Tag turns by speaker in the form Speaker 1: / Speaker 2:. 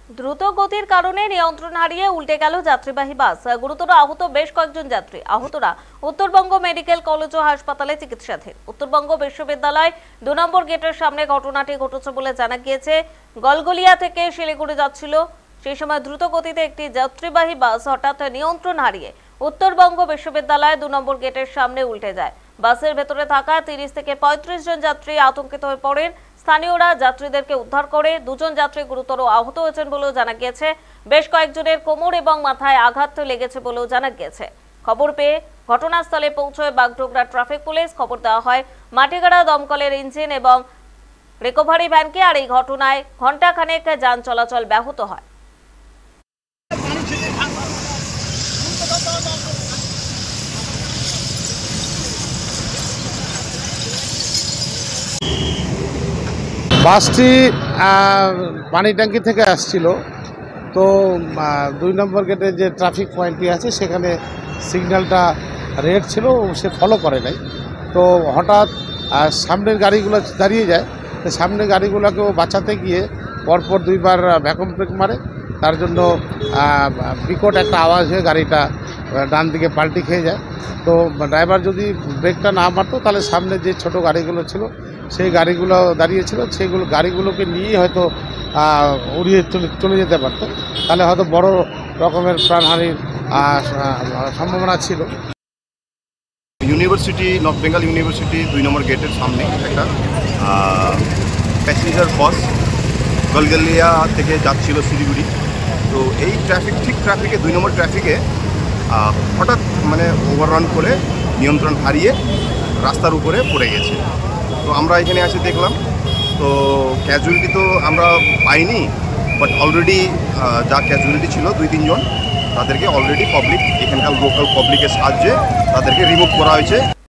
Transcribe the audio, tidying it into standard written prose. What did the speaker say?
Speaker 1: দ্রুত গতির কারণে নিয়ন্ত্রণ হারিয়ে উল্টে গেল যাত্রীবাহী বাস। গুরুতর আহত বেশ কয়েকজন যাত্রী। আহতরা উত্তরবঙ্গ মেডিকেল কলেজ ও হাসপাতালে চিকিৎসাধীন। উত্তরবঙ্গ বিশ্ববিদ্যালয় 2 নম্বর গেটের সামনে ঘটনাটি ঘটেছে বলে জানা গিয়েছে। গলগলিয়া থেকে শিলিগুড়ি যাচ্ছিল, সেই সময় দ্রুত গতিতে একটি যাত্রীবাহী বাস হঠাৎ নিয়ন্ত্রণ হারিয়ে উত্তরবঙ্গ বিশ্ববিদ্যালয় 2 নম্বর গেটের সামনে উল্টে যায়। বাসের ভেতরে থাকা 30 থেকে 35 জন যাত্রী আতঙ্কিত হয়ে পড়েন। স্থানীয়রা যাত্রীদেরকে উদ্ধার করে। 2 জন যাত্রী গুরুতর আহত হয়েছেন বলেও জানা গিয়েছে। বেশ কয়েকজনের কোমর এবং মাথায় আঘাত লেগেছে বলেও জানা গিয়েছে। খবর পেয়ে ঘটনাস্থলে পৌঁছয় বাগডোগরা ট্রাফিক পুলিশ। খবর দেওয়া হয় মাটিগাড়া দমকলের ইঞ্জিন এবং রিকভারি ভ্যানকে। আর এই ঘটনায় ঘণ্টাখানেক যান চলাচল ব্যাহত হয়।
Speaker 2: বাসটি পানি ট্যাঙ্কি থেকে আসছিল, তো 2 নম্বর গেটে যে ট্রাফিক পয়েন্টটি আছে সেখানে সিগন্যালটা রেড ছিল, সে ফলো করে নাই। তো হঠাৎ সামনের গাড়িগুলো দাঁড়িয়ে যায়, তো সামনের গাড়িগুলোকেও বাঁচাতে গিয়ে পরপর 2বার ভ্যাকুম ব্রেক মারে। তার জন্য বিকট একটা আওয়াজ হয়ে গাড়িটা ডান দিকে পাল্টি খেয়ে যায়। তো ড্রাইভার যদি ব্রেকটা না মারতো তাহলে সামনে যে ছোট গাড়িগুলো ছিল সেই গাড়িগুলো দাঁড়িয়েছিল, সেইগুলো গাড়িগুলোকে নিয়ে হয়তো উড়িয়ে চলে যেতে পারতো, তাহলে হয়তো বড় রকমের প্রাণহানির সম্ভাবনা ছিল।
Speaker 3: ইউনিভার্সিটি, নর্থ বেঙ্গল ইউনিভার্সিটি 2 নম্বর গেটের সামনে একটা প্যাসেঞ্জার বাস গলগলিয়া থেকে যাচ্ছিল শিলিগুড়ি। তো এই ট্রাফিকে 2 নম্বর ট্রাফিকে হঠাৎ ওভাররান করে নিয়ন্ত্রণ হারিয়ে রাস্তার উপরে পড়ে গেছে। তো আমরা এখানে এসে দেখলাম, তো ক্যাজুয়ালিটি তো আমরা পাইনি, বাট অলরেডি যা ক্যাজুয়ালিটি ছিল 2-3 জন, তাদেরকে অলরেডি এখানকার লোকাল পাবলিকের সাহায্যে তাদেরকে রিমুভ করা হয়েছে।